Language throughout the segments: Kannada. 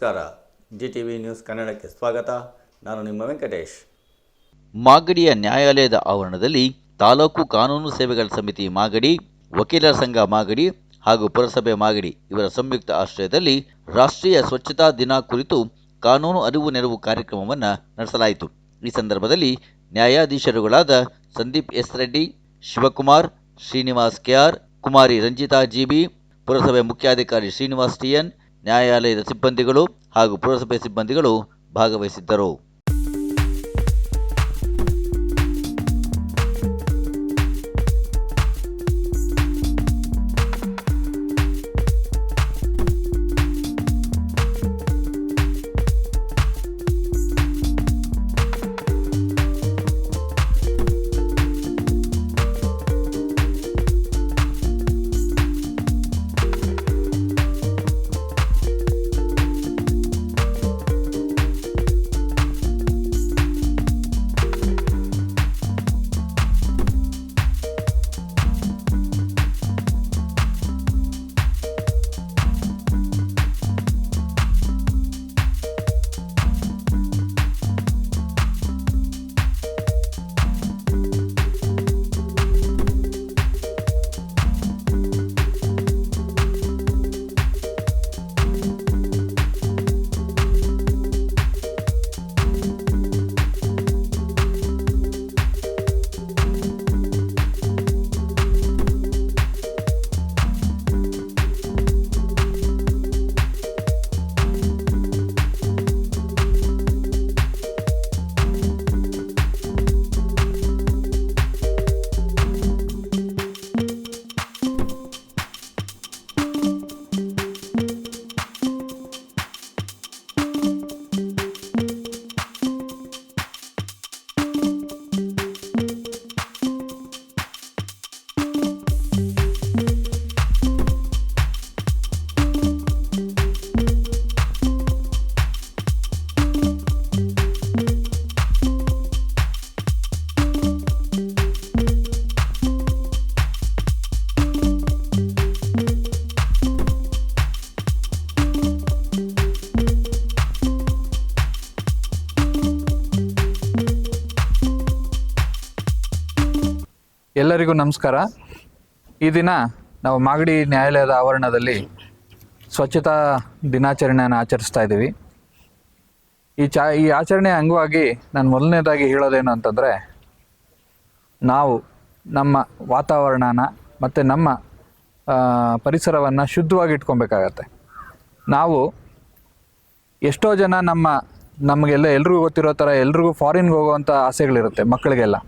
ನಮಸ್ಕಾರ. GTV ನ್ಯೂಸ್ ಕನ್ನಡಕ್ಕೆ ಸ್ವಾಗತ. ನಾನು ನಿಮ್ಮ ವೆಂಕಟೇಶ್. ಮಾಗಡಿಯ ನ್ಯಾಯಾಲಯದ ಆವರಣದಲ್ಲಿ ತಾಲೂಕು ಕಾನೂನು ಸೇವೆಗಳ ಸಮಿತಿ ಮಾಗಡಿ, ವಕೀಲರ ಸಂಘ ಮಾಗಡಿ ಹಾಗೂ ಪುರಸಭೆ ಮಾಗಡಿ ಇವರ ಸಂಯುಕ್ತ ಆಶ್ರಯದಲ್ಲಿ ರಾಷ್ಟ್ರೀಯ ಸ್ವಚ್ಛತಾ ದಿನ ಕುರಿತು ಕಾನೂನು ಅರಿವು ನೆರವು ಕಾರ್ಯಕ್ರಮವನ್ನು ನಡೆಸಲಾಯಿತು. ಈ ಸಂದರ್ಭದಲ್ಲಿ ನ್ಯಾಯಾಧೀಶರುಗಳಾದ ಸಂದೀಪ್ ಎಸ್ ರೆಡ್ಡಿ, ಶಿವಕುಮಾರ್, ಶ್ರೀನಿವಾಸ್ ಕೆಆರ್, ಕುಮಾರಿ ರಂಜಿತಾ ಜಿಬಿ, ಪುರಸಭೆ ಮುಖ್ಯಾಧಿಕಾರಿ ಶ್ರೀನಿವಾಸ್ ಟಿಎನ್, ನ್ಯಾಯಾಲಯದ ಸಿಬ್ಬಂದಿಗಳು ಹಾಗೂ ಪುರಸಭೆ ಸಿಬ್ಬಂದಿಗಳು ಭಾಗವಹಿಸಿದ್ದರು. ಎಲ್ಲರಿಗೂ ನಮಸ್ಕಾರ. ಈ ದಿನ ನಾವು ಮಾಗಡಿ ನ್ಯಾಯಾಲಯದ ಆವರಣದಲ್ಲಿ ಸ್ವಚ್ಛತಾ ದಿನಾಚರಣೆಯನ್ನು ಆಚರಿಸ್ತಾ ಇದ್ದೀವಿ. ಈ ಆಚರಣೆ ಅಂಗವಾಗಿ ನಾನು ಮೊದಲನೇದಾಗಿ ಹೇಳೋದೇನು ಅಂತಂದರೆ, ನಾವು ನಮ್ಮ ವಾತಾವರಣನ ಮತ್ತು ನಮ್ಮ ಪರಿಸರವನ್ನು ಶುದ್ಧವಾಗಿ ಇಟ್ಕೊಬೇಕಾಗತ್ತೆ. ನಾವು ಎಷ್ಟೋ ಜನ ಎಲ್ರಿಗೂ ಗೊತ್ತಿರೋ ಥರ ಎಲ್ರಿಗೂ ಫಾರಿನ್ಗೆ ಹೋಗೋವಂಥ ಆಸೆಗಳಿರುತ್ತೆ ಮಕ್ಕಳಿಗೆಲ್ಲ.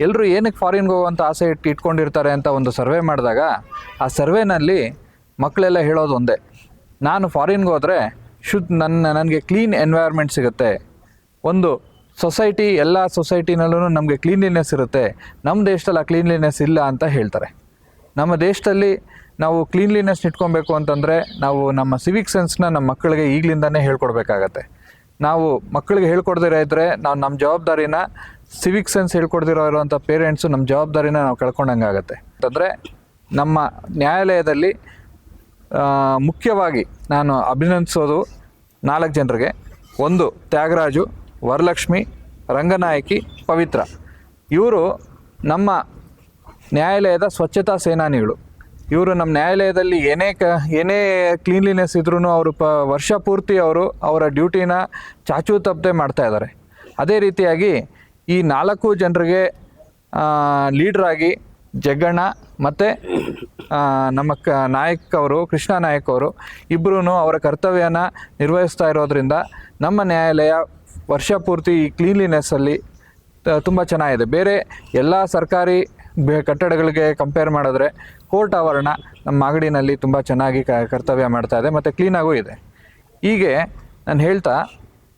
ಎಲ್ಲರೂ ಏನಕ್ಕೆ ಫಾರಿನ್ಗೆ ಹೋಗುವಂಥ ಆಸೆ ಇಟ್ಕೊಂಡಿರ್ತಾರೆ ಅಂತ ಒಂದು ಸರ್ವೆ ಮಾಡಿದಾಗ ಆ ಸರ್ವೆನಲ್ಲಿ ಮಕ್ಕಳೆಲ್ಲ ಹೇಳೋದು ಒಂದೇ, ನಾನು ಫಾರಿನ್ಗೆ ಹೋದರೆ ನನಗೆ ಕ್ಲೀನ್ ಎನ್ವೈರ್ಮೆಂಟ್ ಸಿಗುತ್ತೆ, ಒಂದು ಸೊಸೈಟಿ ಎಲ್ಲ ಸೊಸೈಟಿನಲ್ಲೂ ನಮಗೆ ಕ್ಲೀನ್ಲಿನೆಸ್ ಇರುತ್ತೆ, ನಮ್ಮ ದೇಶದಲ್ಲಿ ಆ ಕ್ಲೀನ್ಲಿನೆಸ್ ಇಲ್ಲ ಅಂತ ಹೇಳ್ತಾರೆ. ನಮ್ಮ ದೇಶದಲ್ಲಿ ನಾವು ಕ್ಲೀನ್ಲಿನೆಸ್ ಇಟ್ಕೊಬೇಕು ಅಂತಂದರೆ ನಾವು ನಮ್ಮ ಸಿವಿಕ್ ಸೆನ್ಸ್ನ ನಮ್ಮ ಮಕ್ಕಳಿಗೆ ಈಗಲಿಂದನೇ ಹೇಳ್ಕೊಡ್ಬೇಕಾಗತ್ತೆ. ನಾವು ಮಕ್ಕಳಿಗೆ ಹೇಳ್ಕೊಡ್ದಿರೋ ಇದ್ದರೆ ನಾವು ನಮ್ಮ ಜವಾಬ್ದಾರಿನ ಸಿವಿಕ್ ಸೆನ್ಸ್ ಇರುವಂಥ ಪೇರೆಂಟ್ಸು ನಮ್ಮ ಜವಾಬ್ದಾರಿನ ನಾವು ಕಳ್ಕೊಂಡಂಗಾಗತ್ತೆ. ಅಂತಂದರೆ ನಮ್ಮ ನ್ಯಾಯಾಲಯದಲ್ಲಿ ಮುಖ್ಯವಾಗಿ ನಾನು ಅಭಿನಂದಿಸೋದು 4 ಜನರಿಗೆ. ಒಂದು ತ್ಯಾಗರಾಜು, ವರಲಕ್ಷ್ಮಿ, ರಂಗನಾಯಕಿ, ಪವಿತ್ರ. ಇವರು ನಮ್ಮ ನ್ಯಾಯಾಲಯದ ಸ್ವಚ್ಛತಾ ಸೇನಾನಿಗಳು. ಇವರು ನಮ್ಮ ನ್ಯಾಯಾಲಯದಲ್ಲಿ ಏನೇ ಕ್ಲೀನ್ಲಿನೆಸ್ ಇದ್ರೂ ಅವರು ವರ್ಷ ಪೂರ್ತಿ ಅವರ ಡ್ಯೂಟಿನ ಚಾಚೂ ತಪ್ಪದೆ ಮಾಡ್ತಾಯಿದ್ದಾರೆ. ಅದೇ ರೀತಿಯಾಗಿ ಈ 4 ಜನರಿಗೆ ಲೀಡ್ರಾಗಿ ಜಗ್ಗಣ್ಣ ಮತ್ತು ನಮ್ಮ ಕೃಷ್ಣ ನಾಯಕ್ ಅವರು ಇಬ್ಬರೂ ಅವರ ಕರ್ತವ್ಯನ ನಿರ್ವಹಿಸ್ತಾ ಇರೋದ್ರಿಂದ ನಮ್ಮ ನ್ಯಾಯಾಲಯ ವರ್ಷ ಪೂರ್ತಿ ಈ ಕ್ಲೀನ್ಲಿನೆಸ್ಸಲ್ಲಿ ತುಂಬ ಚೆನ್ನಾಗಿದೆ. ಬೇರೆ ಎಲ್ಲ ಸರ್ಕಾರಿ ಕಟ್ಟಡಗಳಿಗೆ ಕಂಪೇರ್ ಮಾಡಿದ್ರೆ ಕೋರ್ಟ್ ಆವರಣ ನಮ್ಮ ಮಾಗಡಿನಲ್ಲಿ ತುಂಬ ಚೆನ್ನಾಗಿ ಕರ್ತವ್ಯ ಮಾಡ್ತಾಯಿದೆ ಮತ್ತು ಕ್ಲೀನಾಗೂ ಇದೆ. ಹೀಗೆ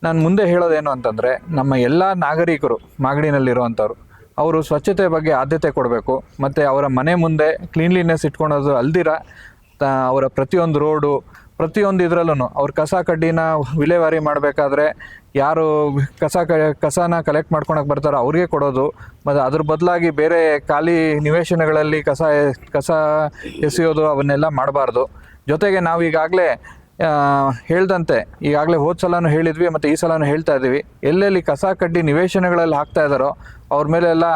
ನಾನು ಮುಂದೆ ಹೇಳೋದೇನು ಅಂತಂದರೆ, ನಮ್ಮ ಎಲ್ಲ ನಾಗರಿಕರು ಮಾಗಡಿನಲ್ಲಿರುವಂಥವ್ರು ಅವರು ಸ್ವಚ್ಛತೆ ಬಗ್ಗೆ ಆದ್ಯತೆ ಕೊಡಬೇಕು. ಮತ್ತು ಅವರ ಮನೆ ಮುಂದೆ ಕ್ಲೀನ್ಲಿನೆಸ್ ಇಟ್ಕೊಳೋದು ಅಲ್ದಿರ ಅವರ ಪ್ರತಿಯೊಂದು ರೋಡು ಪ್ರತಿಯೊಂದು ಇದರಲ್ಲೂ ಅವ್ರ ಕಸ ಕಡ್ಡಿನ ವಿಲೇವಾರಿ ಮಾಡಬೇಕಾದ್ರೆ ಯಾರು ಕಸನ ಕಲೆಕ್ಟ್ ಮಾಡ್ಕೊಳಕ್ಕೆ ಬರ್ತಾರೋ ಅವ್ರಿಗೆ ಕೊಡೋದು, ಮತ್ತು ಅದ್ರ ಬದಲಾಗಿ ಬೇರೆ ಖಾಲಿ ನಿವೇಶನಗಳಲ್ಲಿ ಕಸ ಎಸೆಯೋದು ಅವನ್ನೆಲ್ಲ ಮಾಡಬಾರ್ದು. ಜೊತೆಗೆ ನಾವು ಈಗಾಗಲೇ ಹೇಳ್ದಂತೆ ಈಗಾಗಲೇ ಹೋದ ಸಲನೂ ಹೇಳಿದ್ವಿ ಮತ್ತು ಈ ಸಲನೂ ಹೇಳ್ತಾ ಇದ್ದೀವಿ, ಎಲ್ಲೆಲ್ಲಿ ಕಸ ಕಡ್ಡಿ ನಿವೇಶನಗಳಲ್ಲಿ ಹಾಕ್ತಾ ಇದ್ದಾರೋ ಅವ್ರ ಮೇಲೆಲ್ಲ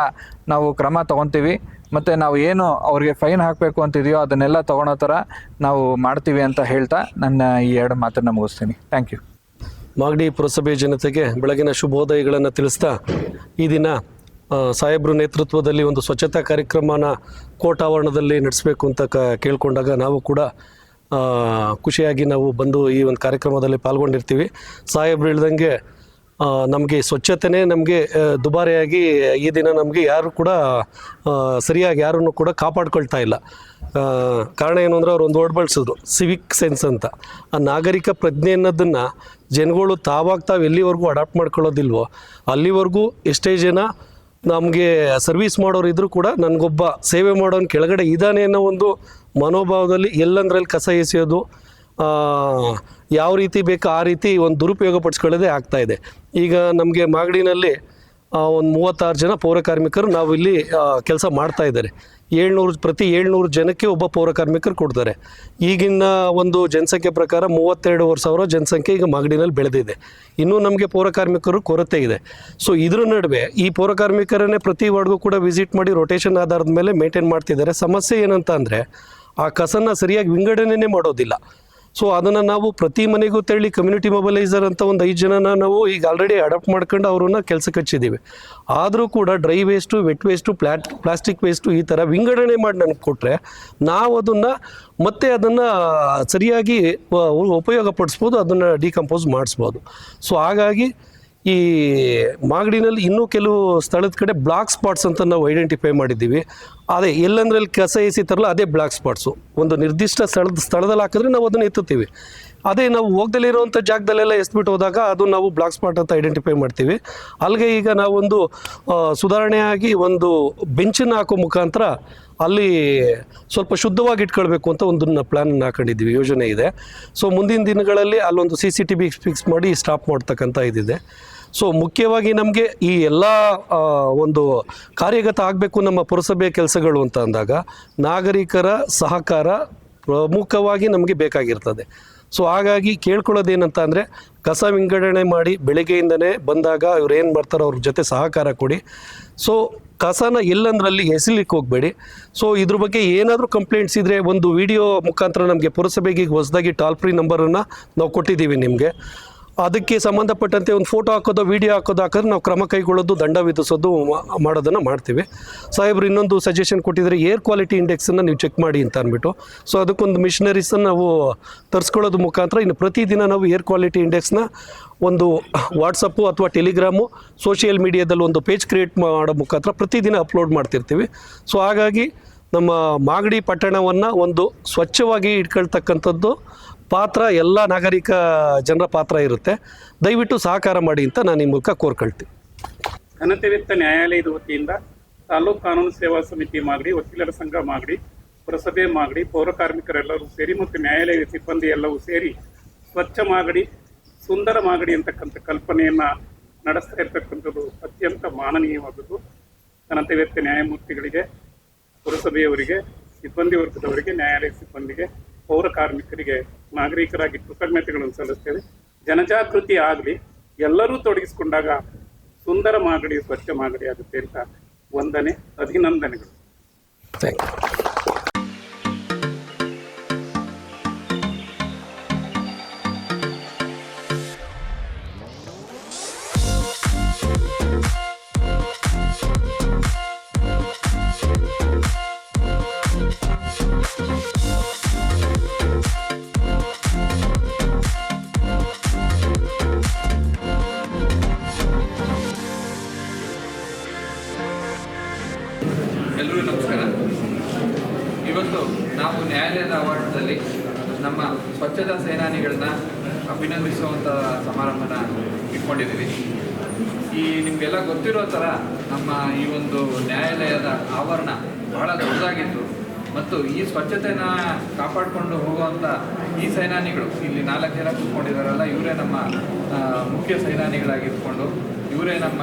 ನಾವು ಕ್ರಮ ತೊಗೊತೀವಿ ಮತ್ತು ನಾವು ಏನು ಅವ್ರಿಗೆ ಫೈನ್ ಹಾಕಬೇಕು ಅಂತಿದೆಯೋ ಅದನ್ನೆಲ್ಲ ತೊಗೊಳೋ ಥರ ನಾವು ಮಾಡ್ತೀವಿ ಅಂತ ಹೇಳ್ತಾ ನನ್ನ ಈ 2 ಮಾತನ್ನು ಮುಗಿಸ್ತೀನಿ. Thank you. ಮಾಗಡಿ ಪುರಸಭೆ ಜನತೆಗೆ ಬೆಳಗಿನ ಶುಭೋದಯಗಳನ್ನು ತಿಳಿಸ್ತಾ ಈ ದಿನ ಸಾಹೇಬ್ರ ನೇತೃತ್ವದಲ್ಲಿ ಒಂದು ಸ್ವಚ್ಛತಾ ಕಾರ್ಯಕ್ರಮನ ಕೋರ್ಟ್ ಆವರಣದಲ್ಲಿ ನಡೆಸಬೇಕು ಅಂತ ಕೇಳ್ಕೊಂಡಾಗ ನಾವು ಕೂಡ ಖುಷಿಯಾಗಿ ನಾವು ಬಂದು ಈ ಒಂದು ಕಾರ್ಯಕ್ರಮದಲ್ಲಿ ಪಾಲ್ಗೊಂಡಿರ್ತೀವಿ. ಸಾಹೇಬ್ರು ಹೇಳ್ದಂಗೆ ನಮಗೆ ಸ್ವಚ್ಛತೆನೇ ನಮಗೆ ದುಬಾರಿಯಾಗಿ ಈ ದಿನ ನಮಗೆ ಯಾರು ಕೂಡ ಸರಿಯಾಗಿ ಯಾರನ್ನು ಕೂಡ ಕಾಪಾಡ್ಕೊಳ್ತಾ ಇಲ್ಲ. ಕಾರಣ ಏನು ಅಂದರೆ ಅವ್ರು ಒಂದು ವರ್ಡ್ ಬಳಸಿದ್ರು, ಸಿವಿಕ್ ಸೆನ್ಸ್ ಅಂತ. ಆ ನಾಗರಿಕ ಪ್ರಜ್ಞೆ ಅನ್ನೋದನ್ನು ಜನಗಳು ತಾವು ಎಲ್ಲಿವರೆಗೂ ಅಡಾಪ್ಟ್ ಮಾಡ್ಕೊಳ್ಳೋದಿಲ್ವೋ ಅಲ್ಲಿವರೆಗೂ ಎಷ್ಟೇ ಜನ ನಮಗೆ ಸರ್ವಿಸ್ ಮಾಡೋರು ಇದ್ದರೂ ಕೂಡ ನನಗೊಬ್ಬ ಸೇವೆ ಮಾಡೋನು ಕೆಳಗಡೆ ಇದ್ದಾನೆ ಅನ್ನೋ ಒಂದು ಮನೋಭಾವದಲ್ಲಿ ಎಲ್ಲಂದ್ರಲ್ಲಿ ಕಸ ಎಸೆಯೋದು, ಯಾವ ರೀತಿ ಬೇಕೋ ಆ ರೀತಿ ಒಂದು ದುರುಪಯೋಗ ಪಡಿಸ್ಕೊಳ್ಳೋದೇ ಆಗ್ತಾಯಿದೆ. ಈಗ ನಮಗೆ ಮಾಗಡಿನಲ್ಲಿ ಒಂದು 36 ಜನ ಪೌರ ಕಾರ್ಮಿಕರು ನಾವು ಇಲ್ಲಿ ಕೆಲಸ ಮಾಡ್ತಾ ಇದ್ದಾರೆ. ಪ್ರತಿ 700 ಜನಕ್ಕೆ ಒಬ್ಬ ಪೌರ ಕಾರ್ಮಿಕರು ಕೊಡ್ತಾರೆ. ಈಗಿನ ಒಂದು ಜನಸಂಖ್ಯೆ ಪ್ರಕಾರ 32,000 ಜನಸಂಖ್ಯೆ ಈಗ ಮಾಗಡಿನಲ್ಲಿ ಬೆಳೆದಿದೆ. ಇನ್ನೂ ನಮಗೆ ಪೌರ ಕಾರ್ಮಿಕರು ಕೊರತೆ ಇದೆ. ಸೊ ಇದ್ರ ನಡುವೆ ಈ ಪೌರ ಕಾರ್ಮಿಕರನ್ನೇ ಪ್ರತಿ ವಾರ್ಡ್ಗೂ ಕೂಡ ವಿಸಿಟ್ ಮಾಡಿ ರೊಟೇಷನ್ ಆಧಾರದ ಮೇಲೆ ಮೇಂಟೈನ್ ಮಾಡ್ತಿದ್ದಾರೆ. ಸಮಸ್ಯೆ ಏನಂತ ಅಂದರೆ ಆ ಕಸನ ಸರಿಯಾಗಿ ವಿಂಗಡಣೆನೇ ಮಾಡೋದಿಲ್ಲ. ಸೊ ಅದನ್ನು ನಾವು ಪ್ರತಿ ಮನೆಗೂ ತೆರಳಿ ಕಮ್ಯುನಿಟಿ ಮೊಬಲೈಸರ್ ಅಂತ ಒಂದು 5 ಜನನ ನಾವು ಈಗ ಆಲ್ರೆಡಿ ಅಡಾಪ್ಟ್ ಮಾಡ್ಕೊಂಡು ಅವ್ರನ್ನ ಕೆಲಸಕ್ಕೆ ಹಚ್ಚಿದ್ದೀವಿ. ಆದರೂ ಕೂಡ dry waste, wet waste, plastic waste ಈ ಥರ ವಿಂಗಡಣೆ ಮಾಡಿ ನನಗೆ ಕೊಟ್ಟರೆ ನಾವು ಅದನ್ನು ಸರಿಯಾಗಿ ಉಪಯೋಗ ಪಡಿಸ್ಬೋದು, ಅದನ್ನು ಡಿಕಂಪೋಸ್ ಮಾಡಿಸ್ಬೋದು. ಸೊ ಹಾಗಾಗಿ ಈ ಮಾಗಡಿನಲ್ಲಿ ಇನ್ನೂ ಕೆಲವು ಸ್ಥಳದ ಕಡೆ ಬ್ಲಾಕ್ ಸ್ಪಾಟ್ಸ್ ಅಂತ ನಾವು ಐಡೆಂಟಿಫೈ ಮಾಡಿದ್ದೀವಿ. ಅದೇ ಎಲ್ಲಂದ್ರಲ್ಲಿ ಕಸ ಎಸಿತಾರಲ್ಲ ಅದೇ ಬ್ಲಾಕ್ ಸ್ಪಾಟ್ಸು. ಒಂದು ನಿರ್ದಿಷ್ಟ ಸ್ಥಳದಲ್ಲಿ ಹಾಕಿದ್ರೆ ನಾವು ಅದನ್ನು ಎತ್ತುತ್ತೀವಿ. ಅದೇ ನಾವು ಹೋಗ್ದಲ್ಲಿರುವಂಥ ಜಾಗದಲ್ಲೆಲ್ಲ ಎಸ್ಬಿಟ್ಟು ಹೋದಾಗ ಅದು ನಾವು ಬ್ಲಾಕ್ ಸ್ಪಾಟ್ ಅಂತ ಐಡೆಂಟಿಫೈ ಮಾಡ್ತೀವಿ. ಅಲ್ಲಿಗೆ ಈಗ ನಾವೊಂದು ಸುಧಾರಣೆಯಾಗಿ ಒಂದು ಬೆಂಚನ್ನು ಹಾಕೋ ಮುಖಾಂತರ ಅಲ್ಲಿ ಸ್ವಲ್ಪ ಶುದ್ಧವಾಗಿ ಇಟ್ಕೊಳ್ಬೇಕು ಅಂತ ಒಂದು ಪ್ಲ್ಯಾನ್ ಹಾಕೊಂಡಿದ್ದೀವಿ, ಯೋಜನೆ ಇದೆ. ಸೊ ಮುಂದಿನ ದಿನಗಳಲ್ಲಿ ಅಲ್ಲೊಂದು CCTV ಫಿಕ್ಸ್ ಮಾಡಿ ಸ್ಟಾಪ್ ಮಾಡ್ತಕ್ಕಂಥ ಇದಿದೆ. ಸೊ ಮುಖ್ಯವಾಗಿ ನಮಗೆ ಈ ಎಲ್ಲ ಒಂದು ಕಾರ್ಯಗತ ಆಗಬೇಕು ನಮ್ಮ ಪುರಸಭೆಯ ಕೆಲಸಗಳು ಅಂತ ಅಂದಾಗ ನಾಗರಿಕರ ಸಹಕಾರ ಪ್ರಮುಖವಾಗಿ ನಮಗೆ ಬೇಕಾಗಿರ್ತದೆ. ಸೊ ಹಾಗಾಗಿ ಕೇಳ್ಕೊಳ್ಳೋದೇನಂತ ಅಂದರೆ ಕಸ ವಿಂಗಡಣೆ ಮಾಡಿ ಬೆಳಗ್ಗೆಯಿಂದನೇ ಬಂದಾಗ ಇವ್ರು ಏನು ಮಾಡ್ತಾರೋ ಅವ್ರ ಜೊತೆ ಸಹಕಾರ ಕೊಡಿ. ಸೊ ಕಸನ ಎಲ್ಲಂದ್ರಲ್ಲಿ ಎಸಿಲಿಕ್ಕೆ ಹೋಗಬೇಡಿ. ಸೊ ಇದ್ರ ಬಗ್ಗೆ ಏನಾದರೂ ಕಂಪ್ಲೇಂಟ್ಸ್ ಇದ್ದರೆ ಒಂದು ವಿಡಿಯೋ ಮುಖಾಂತರ ನಮಗೆ ಪುರಸಭೆಗೆ ಹೊಸದಾಗಿ ಟೋಲ್ ಫ್ರೀ ನಂಬರನ್ನು ನಾವು ಕೊಟ್ಟಿದ್ದೀವಿ ನಿಮಗೆ. ಅದಕ್ಕೆ ಸಂಬಂಧಪಟ್ಟಂತೆ ಒಂದು ಫೋಟೋ ಹಾಕೋದು, ವಿಡಿಯೋ ಹಾಕಿದ್ರೆ ನಾವು ಕ್ರಮ ಕೈಗೊಳ್ಳೋದು, ದಂಡ ವಿಧಿಸೋದು ಮಾಡೋದನ್ನು ಮಾಡ್ತೀವಿ. ಸಾಹೇಬ್ರು ಇನ್ನೊಂದು ಸಜೆಷನ್ ಕೊಟ್ಟಿದ್ದಾರೆ, ಏರ್ ಕ್ವಾಲಿಟಿ ಇಂಡೆಕ್ಸನ್ನು ನೀವು ಚೆಕ್ ಮಾಡಿ ಅಂತ ಅಂದ್ಬಿಟ್ಟು. ಸೊ ಅದಕ್ಕೊಂದು ಮಿಷನರೀಸನ್ನು ನಾವು ತರಿಸ್ಕೊಳ್ಳೋದು ಮುಖಾಂತರ ಇನ್ನು ಪ್ರತಿದಿನ ನಾವು ಏರ್ ಕ್ವಾಲಿಟಿ ಇಂಡೆಕ್ಸ್ನ ಒಂದು ವಾಟ್ಸಪ್ಪು ಅಥವಾ ಟೆಲಿಗ್ರಾಮು ಸೋಷಿಯಲ್ ಮೀಡಿಯಾದಲ್ಲಿ ಒಂದು ಪೇಜ್ ಕ್ರಿಯೇಟ್ ಮಾಡೋ ಮುಖಾಂತರ ಪ್ರತಿದಿನ ಅಪ್ಲೋಡ್ ಮಾಡ್ತಿರ್ತೀವಿ. ಸೊ ಹಾಗಾಗಿ ನಮ್ಮ ಮಾಗಡಿ ಪಟ್ಟಣವನ್ನು ಒಂದು ಸ್ವಚ್ಛವಾಗಿ ಇಟ್ಕೊಳ್ತಕ್ಕಂಥದ್ದು ಪಾತ್ರ ಎಲ್ಲ ನಾಗರಿಕ ಜನರ ಪಾತ್ರ ಇರುತ್ತೆ. ದಯವಿಟ್ಟು ಸಹಕಾರ ಮಾಡಿ ಅಂತ ನಾನು ಈ ಮೂಲಕ ಕೋರ್ಕೊಳ್ತೀನಿ. ಘನತೆ ವಿತ್ತ ನ್ಯಾಯಾಲಯದ ವತಿಯಿಂದ ತಾಲೂಕು ಕಾನೂನು ಸೇವಾ ಸಮಿತಿ ಮಾಗಡಿ, ವಕೀಲರ ಸಂಘ ಮಾಗಡಿ, ಪುರಸಭೆ ಮಾಗಡಿ, ಪೌರ ಕಾರ್ಮಿಕರೆಲ್ಲರೂ ಸೇರಿ ಮತ್ತು ನ್ಯಾಯಾಲಯದ ಸಿಬ್ಬಂದಿ ಎಲ್ಲವೂ ಸೇರಿ ಸ್ವಚ್ಛ ಮಾಗಡಿ, ಸುಂದರ ಮಾಗಡಿ ಅಂತಕ್ಕಂಥ ಕಲ್ಪನೆಯನ್ನು ನಡೆಸ್ತಾ ಇರ್ತಕ್ಕಂಥದ್ದು ಅತ್ಯಂತ ಮಾನನೀಯವಾದದ್ದು. ಘನತೆ ವಿತ್ತ ನ್ಯಾಯಮೂರ್ತಿಗಳಿಗೆ, ಪುರಸಭೆಯವರಿಗೆ, ಸಿಬ್ಬಂದಿ ವರ್ಗದವರಿಗೆ, ನ್ಯಾಯಾಲಯ ಸಿಬ್ಬಂದಿಗೆ, ಪೌರ ಕಾರ್ಮಿಕರಿಗೆ ನಾಗರಿಕರಾಗಿ ಕೃತಜ್ಞತೆಗಳನ್ನು ಸಲ್ಲಿಸ್ತೇವೆ. ಜನಜಾಗೃತಿ ಆಗಲಿ, ಎಲ್ಲರೂ ತೊಡಗಿಸಿಕೊಂಡಾಗ ಸುಂದರ ಮಾಗಡಿ, ಸ್ವಚ್ಛ ಮಾಗಡಿ ಆಗುತ್ತೆ ಅಂತ ವಂದನೆ, ಅಭಿನಂದನೆಗಳು. Thank you. ಎಲ್ಲರಿಗೂ ನಮಸ್ಕಾರ. ಇವತ್ತು ನಾವು ನ್ಯಾಯಾಲಯದ ಆವರಣದಲ್ಲಿ ನಮ್ಮ ಸ್ವಚ್ಛತಾ ಸೇನಾನಿಗಳನ್ನ ಅಭಿನಂದಿಸುವಂಥ ಸಮಾರಂಭನ ಇಟ್ಕೊಂಡಿದ್ದೀವಿ. ಈ ನಿಮಗೆಲ್ಲ ಗೊತ್ತಿರೋ ಥರ ನಮ್ಮ ಈ ಒಂದು ನ್ಯಾಯಾಲಯದ ಆವರಣ ಬಹಳ ದೊಡ್ಡದಾಗಿತ್ತು ಮತ್ತು ಈ ಸ್ವಚ್ಛತೆನ ಕಾಪಾಡಿಕೊಂಡು ಹೋಗುವಂಥ ಈ ಸೇನಾನಿಗಳು ಇಲ್ಲಿ 4 ಜನ ಕೂತ್ಕೊಂಡಿದ್ದಾರಲ್ಲ, ಇವರೇ ನಮ್ಮ ಮುಖ್ಯ ಸೇನಾನಿಗಳಾಗಿದ್ಕೊಂಡು ಇವರೇ ನಮ್ಮ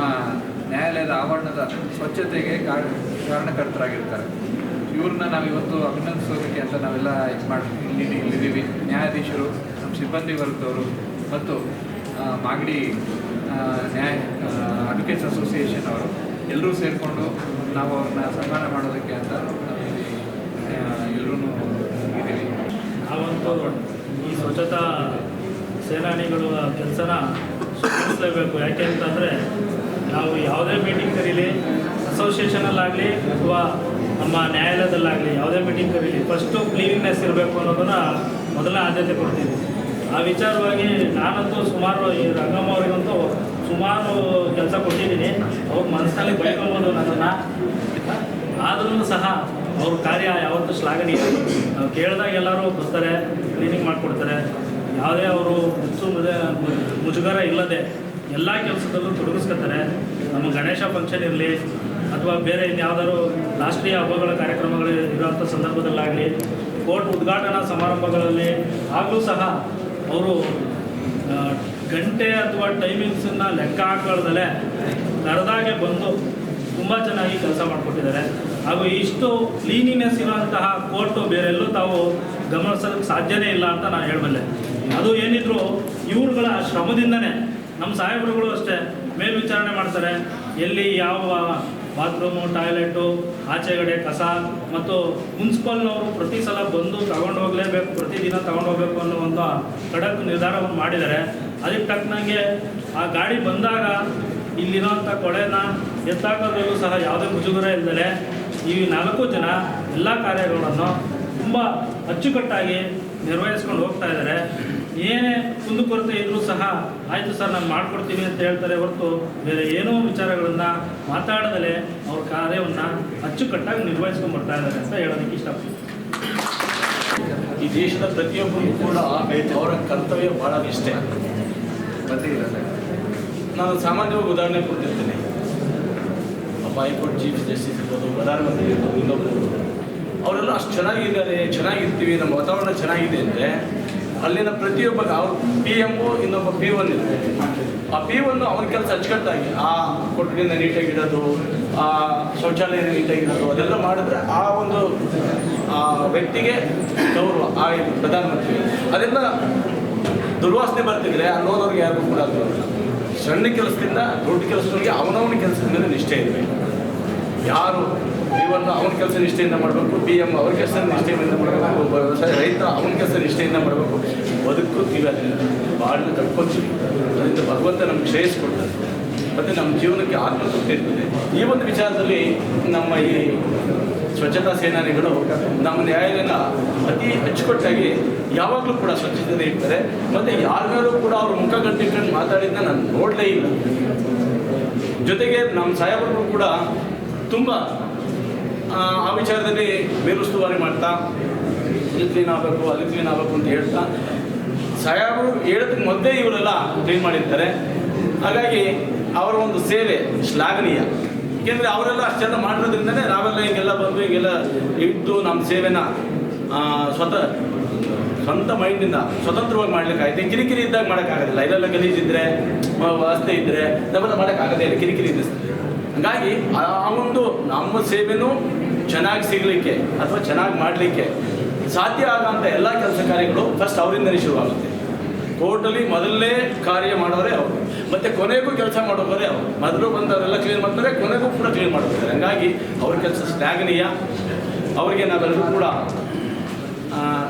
ನ್ಯಾಯಾಲಯದ ಆವರಣದ ಸ್ವಚ್ಛತೆಗೆ ಕಾರಣಕರ್ತರಾಗಿರ್ತಾರೆ. ಇವ್ರನ್ನ ನಾವು ಇವತ್ತು ಅಭಿನಂದಿಸೋದಕ್ಕೆ ಅಂತ ನಾವೆಲ್ಲ ಇಲ್ಲಿದ್ದೀವಿ. ನ್ಯಾಯಾಧೀಶರು, ನಮ್ಮ ಸಿಬ್ಬಂದಿ ವರ್ಗದವರು ಮತ್ತು ಮಾಗಡಿ ಅಡ್ವೊಕೇಟ್ಸ್ ಅಸೋಸಿಯೇಷನ್ ಅವರು ಎಲ್ಲರೂ ಸೇರಿಕೊಂಡು ನಾವು ಅವ್ರನ್ನ ಸನ್ಮಾನ ಮಾಡೋದಕ್ಕೆ ಅಂತ ಎಲ್ಲರೂ ಇದ್ದೀವಿ. ನಾವಂತೂ ಈ ಸ್ವಚ್ಛತಾ ಸೇನಾನಿಗಳು ಕೆಲಸನ ಸ್ವೀಕರಿಸಲೇಬೇಕು. ಯಾಕೆ ಅಂತಂದರೆ ನಾವು ಯಾವುದೇ ಮೀಟಿಂಗ್ ಕರೀಲಿ, ಅಸೋಸಿಯೇಷನಲ್ಲಾಗಲಿ ಅಥವಾ ನಮ್ಮ ನ್ಯಾಯಾಲಯದಲ್ಲಾಗಲಿ ಯಾವುದೇ ಮೀಟಿಂಗ್ ಕರೀಲಿ, ಫಸ್ಟು ಕ್ಲೀನಿನೆಸ್ ಇರಬೇಕು ಅನ್ನೋದನ್ನು ಮೊದಲನೇ ಆದ್ಯತೆ ಕೊಡ್ತೀವಿ. ಆ ವಿಚಾರವಾಗಿ ನಾನಂತೂ ಸುಮಾರು ಈ ರಂಗಮ್ಮ ಅವರಿಗಂತೂ ಸುಮಾರು ಕೆಲಸ ಕೊಟ್ಟಿದ್ದೀನಿ. ಅವ್ರ ಮನಸ್ಸಿನಲ್ಲಿ ಬೈಕೊಬೋದು ನನ್ನನ್ನು, ಆದ್ರೂ ಸಹ ಅವ್ರ ಕಾರ್ಯ ಯಾವತ್ತೂ ಶ್ಲಾಘನೀಯ. ನಾವು ಕೇಳಿದಾಗ ಎಲ್ಲರೂ ಬರ್ತಾರೆ, ಕ್ಲೀನಿಂಗ್ ಮಾಡಿಕೊಡ್ತಾರೆ. ಯಾವುದೇ ಅವರು ಮುಜುಗರ ಇಲ್ಲದೆ ಎಲ್ಲ ಕೆಲಸದಲ್ಲೂ ತೊಡಗಿಸ್ಕೊತಾರೆ. ನಮ್ಮ ಗಣೇಶ ಫಂಕ್ಷನ್ ಇರಲಿ ಅಥವಾ ಬೇರೆ ಇನ್ಯಾವುದಾದ್ರು ರಾಷ್ಟ್ರೀಯ ಹಬ್ಬಗಳ ಕಾರ್ಯಕ್ರಮಗಳು ಇರೋಂಥ ಸಂದರ್ಭದಲ್ಲಾಗಲಿ, ಕೋರ್ಟ್ ಉದ್ಘಾಟನಾ ಸಮಾರಂಭಗಳಲ್ಲಿ ಆಗಲೂ ಸಹ ಅವರು ಗಂಟೆ ಅಥವಾ ಟೈಮಿಂಗ್ಸನ್ನು ಲೆಕ್ಕ ಹಾಕೊಳ್ಳದಲ್ಲೇ ಕರೆದಾಗೆ ಬಂದು ತುಂಬ ಚೆನ್ನಾಗಿ ಕೆಲಸ ಮಾಡಿಕೊಟ್ಟಿದ್ದಾರೆ. ಹಾಗೂ ಇಷ್ಟು ಕ್ಲೀನಿನೆಸ್ ಇರೋಂತಹ ಕೋರ್ಟು ಬೇರೆಲ್ಲೂ ತಾವು ಗಮನಿಸೋದಕ್ಕೆ ಸಾಧ್ಯನೇ ಇಲ್ಲ ಅಂತ ನಾನು ಹೇಳಬಲ್ಲೆ. ಅದು ಏನಿದ್ರು ಇವ್ರುಗಳ ಶ್ರಮದಿಂದನೇ. ನಮ್ಮ ಸಾಹೇಬರುಗಳು ಅಷ್ಟೇ ಮೇಲ್ವಿಚಾರಣೆ ಮಾಡ್ತಾರೆ, ಎಲ್ಲಿ ಯಾವ ಬಾತ್ರೂಮು, ಟಾಯ್ಲೆಟು, ಆಚೆಗಡೆ ಕಸ, ಮತ್ತು ಮುನ್ಸಿಪಲ್ನವರು ಪ್ರತಿ ಸಲ ಬಂದು ತಗೊಂಡು ಹೋಗಲೇಬೇಕು, ಪ್ರತಿದಿನ ತಗೊಂಡು ಹೋಗಬೇಕು ಅನ್ನೋ ಒಂದು ಖಡಕ್ ನಿರ್ಧಾರವನ್ನು ಮಾಡಿದ್ದಾರೆ. ಅದಕ್ಕೆ ತಕ್ಕನಂಗೆ ಆ ಗಾಡಿ ಬಂದಾಗ ಇಲ್ಲಿರೋಂಥ ಕೊಳೆನ ಎತ್ತಾಕೋದ್ರಲ್ಲೂ ಸಹ ಯಾವುದೇ ಮುಜುಗರ ಇಲ್ಲದೆ ಈ 4 ಜನ ಎಲ್ಲ ಕಾರ್ಯಗಳನ್ನು ತುಂಬ ಅಚ್ಚುಕಟ್ಟಾಗಿ ನಿರ್ವಹಿಸ್ಕೊಂಡು ಹೋಗ್ತಾ ಇದ್ದಾರೆ. ಏನೇ ಕುಂದುಕೊರತೆ ಇದ್ದರೂ ಸಹ ಆಯಿತು ಸರ್ ನಾನು ಮಾಡಿಕೊಡ್ತೀನಿ ಅಂತ ಹೇಳ್ತಾರೆ ಹೊರತು ಬೇರೆ ಏನೋ ವಿಚಾರಗಳನ್ನು ಮಾತಾಡದಲೇ ಅವ್ರ ಕಾರ್ಯವನ್ನು ಅಚ್ಚುಕಟ್ಟಾಗಿ ನಿರ್ವಹಿಸ್ಕೊಂಡು ಬರ್ತಾ ಇದ್ದಾರೆ ಅಂತ ಹೇಳೋದಕ್ಕೆ ಇಷ್ಟಪಡ್ತೀನಿ. ಈ ದೇಶದ ಪ್ರತಿಯೊಬ್ಬರಿಗೂ ಕೂಡ ಅವರ ಕರ್ತವ್ಯ ಭಾಳ ನಿಷ್ಠೆ. ನಾನು ಸಾಮಾನ್ಯವಾಗಿ ಉದಾಹರಣೆ ಕೊಡ್ತಿರ್ತೇನೆ. ಹೈಕೋರ್ಟ್ ಚೀಫ್ ಜಸ್ಟಿಸ್ ಇರ್ಬೋದು, ಪ್ರಧಾನಮಂತ್ರಿ ಇರ್ಬೋದು, ಇನ್ನೊಬ್ಬರು ಅವರೆಲ್ಲ ಅಷ್ಟು ಚೆನ್ನಾಗಿರ್ತೀವಿ, ನಮ್ಮ ವಾತಾವರಣ ಚೆನ್ನಾಗಿದೆ ಅಂದರೆ ಅಲ್ಲಿನ ಪ್ರತಿಯೊಬ್ಬ ಅವ್ರ PM ಇನ್ನೊಬ್ಬ P1 ಇರುತ್ತೆ. ಆ P1 ಅವನ ಕೆಲಸ ಅಚ್ಚುಕಟ್ಟಾಗಿ ಆ ಕೊಠಡಿನ ನೀಟಾಗಿಡೋದು, ಆ ಶೌಚಾಲಯ ನೀಟಾಗಿಡೋದು, ಅದೆಲ್ಲ ಮಾಡಿದ್ರೆ ಆ ಒಂದು ವ್ಯಕ್ತಿಗೆ ಗೌರವ. ಆ ಪ್ರಧಾನಮಂತ್ರಿ ಅದೆಲ್ಲ ದುರ್ವಾಸನೆ ಬರ್ತಿದ್ರೆ ಅಲ್ಲಿ ಹೋದವ್ರಿಗೆ ಯಾರಿಗೂ ಕೂಡ ಗೌರವ. ಸಣ್ಣ ಕೆಲಸದಿಂದ ದೊಡ್ಡ ಕೆಲಸದವರಿಗೆ ಅವನವನ ಕೆಲಸದ ಮೇಲೆ ನಿಷ್ಠೆ ಇರಬೇಕು. ಯಾರು P1 ಅವನ ಕೆಲಸ ನಿಷ್ಠೆಯಿಂದ ಮಾಡಬೇಕು, PM ಅವ್ರ ಕೆಲಸ ನಿಷ್ಠೆಯಿಂದ ಮಾಡಬೇಕು, ಒಬ್ಬ ವ್ಯವಸಾಯ ರೈತ ಅವನ ಕೆಲಸ ನಿಷ್ಠೆಯಿಂದ ಮಾಡಬೇಕು. ಬದುಕುತ್ತೀವಿ, ಅದರಿಂದ ಬಾಳನ್ನು ಕಟ್ಕೊತೀವಿ. ಅದರಿಂದ ಭಗವಂತ ನಮ್ಗೆ ಶ್ರೇಯಸ್ ಕೊಡ್ತಾರೆ ಮತ್ತು ನಮ್ಮ ಜೀವನಕ್ಕೆ ಆತ್ಮತೃಪ್ತಿ ಇರ್ತದೆ. ಈ ಒಂದು ವಿಚಾರದಲ್ಲಿ ನಮ್ಮ ಈ ಸ್ವಚ್ಛತಾ ಸೇನಾನಿಗಳು ನಮ್ಮ ನ್ಯಾಯಾಲಯನ ಅತಿ ಅಚ್ಚುಕಟ್ಟಾಗಿ ಯಾವಾಗಲೂ ಕೂಡ ಸ್ವಚ್ಛತೆ ಇರ್ತಾರೆ. ಮತ್ತು ಯಾರ್ಯಾರು ಕೂಡ ಅವ್ರ ಮುಖ ಗಂಟಿಕೊಂಡು ಮಾತಾಡಿದ್ದನ್ನ ನಾನು ನೋಡಲೇ ಇಲ್ಲ. ಜೊತೆಗೆ ನಮ್ಮ ಸಾಹೇಬರು ಕೂಡ ತುಂಬ ಆ ವಿಚಾರದಲ್ಲಿ ಮೇಲುಸ್ತುವಾರಿ ಮಾಡ್ತಾ ಇಲ್ಲಿ ಕ್ಲೀನ್ ಆಗಬೇಕು, ಅಲ್ಲಿ ಕ್ಲೀನ್ ಆಗಬೇಕು ಅಂತ ಹೇಳ್ತಾ ಸಾಹೇಬರು ಹೇಳೋದಕ್ಕೆ ಮೊದಲೇ ಇವರೆಲ್ಲ ಕ್ಲೀನ್ ಮಾಡಿರ್ತಾರೆ. ಹಾಗಾಗಿ ಅವರ ಒಂದು ಸೇವೆ ಶ್ಲಾಘನೀಯ. ಏಕೆಂದರೆ ಅವರೆಲ್ಲ ಅಷ್ಟೆಲ್ಲ ಮಾಡಿರೋದ್ರಿಂದಲೇ ನಾವೆಲ್ಲ ಹಿಂಗೆಲ್ಲ ಬಂದು ಹಿಂಗೆಲ್ಲ ಇದ್ದು ನಮ್ಮ ಸೇವೆನ ಸ್ವಂತ ಮೈಂಡಿಂದ ಸ್ವತಂತ್ರವಾಗಿ ಮಾಡ್ಲಿಕ್ಕಾಯ್ತು. ಕಿರಿಕಿರಿ ಇದ್ದಾಗ ಮಾಡೋಕ್ಕಾಗೋದಿಲ್ಲ. ಇಲ್ಲೆಲ್ಲ ಗಲೀಜಿದ್ರೆ, ವಾಸನೆ ಇದ್ದರೆ ನಾವೆಲ್ಲ ಮಾಡೋಕ್ಕಾಗೋದೇ ಇಲ್ಲ, ಕಿರಿಕಿರಿ ಇದ್ದಿಸ್ತದೆ. ಹಾಗಾಗಿ ಆ ಒಂದು ನಮ್ಮ ಸೇವೆನೂ ಚೆನ್ನಾಗಿ ಸಿಗಲಿಕ್ಕೆ ಅಥವಾ ಚೆನ್ನಾಗಿ ಮಾಡಲಿಕ್ಕೆ ಸಾಧ್ಯ ಆಗೋಂಥ ಎಲ್ಲ ಕೆಲಸ ಕಾರ್ಯಗಳು ಫಸ್ಟ್ ಅವರಿಂದಲೇ ಶುರುವಾಗುತ್ತೆ. ಕೋರ್ಟಲ್ಲಿ ಮೊದಲನೇ ಕಾರ್ಯ ಮಾಡೋರೇ ಅವರು, ಮತ್ತು ಕೊನೆಗೂ ಕೆಲಸ ಮಾಡೋರೇ ಅವರು. ಮೊದಲು ಬಂದವರೆಲ್ಲ ಕ್ಲೀನ್ ಮಾಡ್ತಾರೆ, ಕೊನೆಗೂ ಕೂಡ ಕ್ಲೀನ್ ಮಾಡ್ತಾರೆ. ಹಾಗಾಗಿ ಅವ್ರ ಕೆಲಸ ಶ್ಲಾಘನೀಯ. ಅವರಿಗೆ ನಾವೆಲ್ಲರೂ ಕೂಡ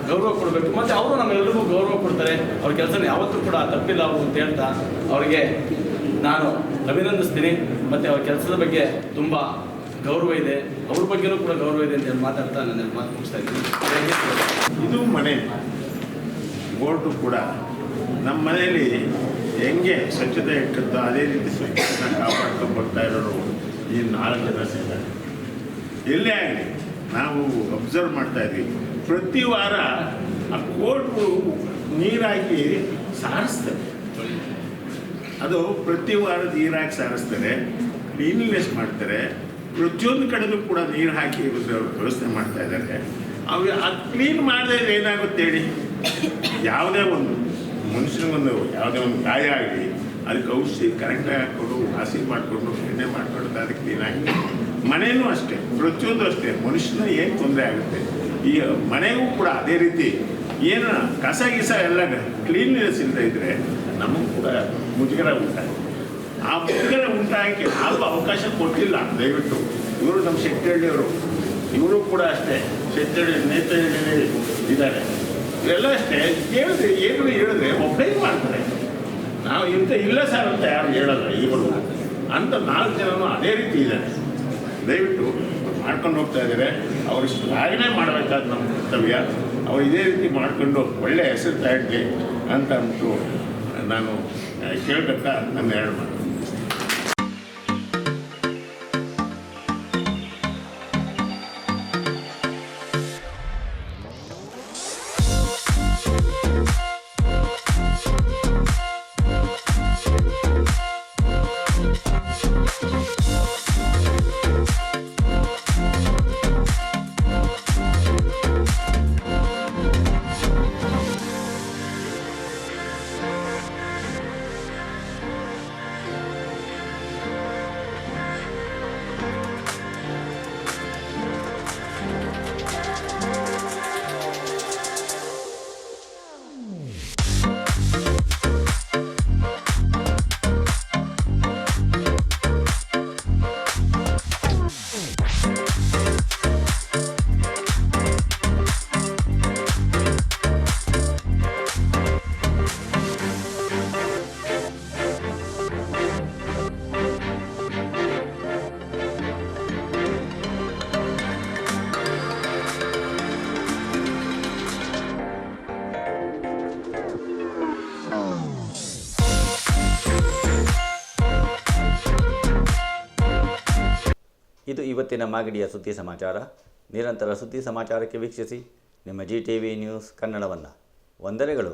ಗೌರವ ಕೊಡಬೇಕು, ಮತ್ತು ಅವರು ನಮ್ಮೆಲ್ಲರಿಗೂ ಗೌರವ ಕೊಡ್ತಾರೆ. ಅವ್ರ ಕೆಲಸನ ಯಾವತ್ತೂ ಕೂಡ ತಪ್ಪಿಲ್ಲ ಅವರು ಅಂತ ಹೇಳ್ತಾ ಅವರಿಗೆ ನಾನು ಅಭಿನಂದಿಸ್ತೀನಿ. ಮತ್ತು ಅವ್ರ ಕೆಲಸದ ಬಗ್ಗೆ ತುಂಬ ಗೌರವ ಇದೆ, ಅವ್ರ ಬಗ್ಗೆನೂ ಕೂಡ ಗೌರವ ಇದೆ ಅಂತ ಮಾತಾಡ್ತಾ ನನ್ನ ಮಾತು ಮುಗಿಸ್ತಾ ಇದ್ದೀನಿ. ಇದು ಮನೆ ಬೋರ್ಡು ಕೂಡ ನಮ್ಮ ಮನೆಯಲ್ಲಿ ಹೆಂಗೆ ಸ್ವಚ್ಛತೆ ಇಟ್ಟಿರ್ತೋ ಅದೇ ರೀತಿ ಸ್ವಚ್ಛತೆನ ಕಾಪಾಡ್ಕೊಂಡು ಬರ್ತಾ ಇರೋರು ಈ 4 ಜನ ಸೇರಿದ್ದಾರೆ. ಎಲ್ಲೇ ಆಗಲಿ ನಾವು ಅಬ್ಸರ್ವ್ ಮಾಡ್ತಾ ಇದ್ದೀವಿ. ಪ್ರತಿ ವಾರ ಆ ಕೋರ್ಟು ನೀರಾಕಿ ಸಾರಿಸ್ತಾರೆ. ಅದು ಪ್ರತಿ ವಾರ ನೀರಾಕಿ ಸಾರಿಸ್ತಾರೆ, ಕ್ಲೀನ್ನೆಸ್ ಮಾಡ್ತಾರೆ. ಪ್ರತಿಯೊಂದು ಕಡೆನೂ ಕೂಡ ನೀರು ಹಾಕಿ ವ್ಯವಸ್ಥೆ ಮಾಡ್ತಾ ಇದ್ದಾರೆ. ಅದು ಕ್ಲೀನ್ ಮಾಡದೇ ಏನಾಗುತ್ತೆ ಹೇಳಿ? ಯಾವುದೇ ಒಂದು ಮನುಷ್ಯನಿಗೊಂದು ಯಾವುದೇ ಒಂದು ಗಾಯ ಆಗಲಿ ಅದಕ್ಕೆ ಔಷಧಿ ಕರೆಕ್ಟಾಗಿ ಹಾಕ್ಕೊಂಡು ವಾಸಿ ಮಾಡಿಕೊಂಡು ಎಣ್ಣೆ ಮಾಡಿಕೊಂಡು ಅದಕ್ಕೆ ಕ್ಲೀನಾಗಿ. ಮನೆಯೂ ಅಷ್ಟೇ, ಪ್ರತಿಯೊಂದು ಅಷ್ಟೇ. ಮನುಷ್ಯನ ಏನು ತೊಂದರೆ ಆಗುತ್ತೆ, ಈ ಮನೆಗೂ ಕೂಡ ಅದೇ ರೀತಿ ಏನು ಕಸ ಗೀಸ ಎಲ್ಲ ಕ್ಲೀನ್ನೆಸ್ ಇಲ್ಲದೆ ಇದ್ದರೆ ನಮಗೂ ಕೂಡ ಮುಜುಗರ ಉಂಟಾಗಿದೆ. ಆ ಮುಜುಗರ ಉಂಟಾಗಿ ನಾವು ಅವಕಾಶ ಕೊಟ್ಟಿಲ್ಲ. ದಯವಿಟ್ಟು ಇವರು ನಮ್ಮ ಶೆಟ್ಟಹಳ್ಳಿಯವರು, ಇವರು ಕೂಡ ಅಷ್ಟೇ ಶೆಟ್ಟಹಳ್ಳಿ ನೇತೃತ್ವದಲ್ಲಿ ಇದ್ದಾರೆ. ಇವೆಲ್ಲ ಅಷ್ಟೇ ಹೇಳಿದ್ರೆ ಏನು ಹೇಳಿದ್ರೆ ಒಬ್ಬರೇ ಮಾಡ್ತಾರೆ. ನಾವು ಇಂಥ ಇಲ್ಲ ಸರ್ ಅಂತ ಯಾರು ಹೇಳಲ್ಲ. ಇವರು ಅಂತ 4 ಜನನು ಅದೇ ರೀತಿ ಇದ್ದಾರೆ. ದಯವಿಟ್ಟು ಮಾಡ್ಕೊಂಡು ಹೋಗ್ತಾ ಇದ್ದಾರೆ. ಅವರು ಶ್ಲಾಘನೆ ಮಾಡಬೇಕಾದ ನಮ್ಮ ಕರ್ತವ್ಯ. ಅವ್ರು ಇದೇ ರೀತಿ ಮಾಡಿಕೊಂಡು ಒಳ್ಳೆಯ ಹೆಸರು ತಗೊಳ್ಳಿ ಅಂತ ಅಂದ್ಬಿಟ್ಟು ನಾನು ಕೇಳಬೇಕಾ ನನ್ನ 2 ಮಾತು. ಇದು ಇವತ್ತಿನ ಮಾಗಡಿಯ ಸುದ್ದಿ ಸಮಾಚಾರ. ನಿರಂತರ ಸುದ್ದಿ ಸಮಾಚಾರಕ್ಕೆ ವೀಕ್ಷಿಸಿ ನಿಮ್ಮ GTV ನ್ಯೂಸ್ ಕನ್ನಡವನ್ನು. ವಂದನೆಗಳು.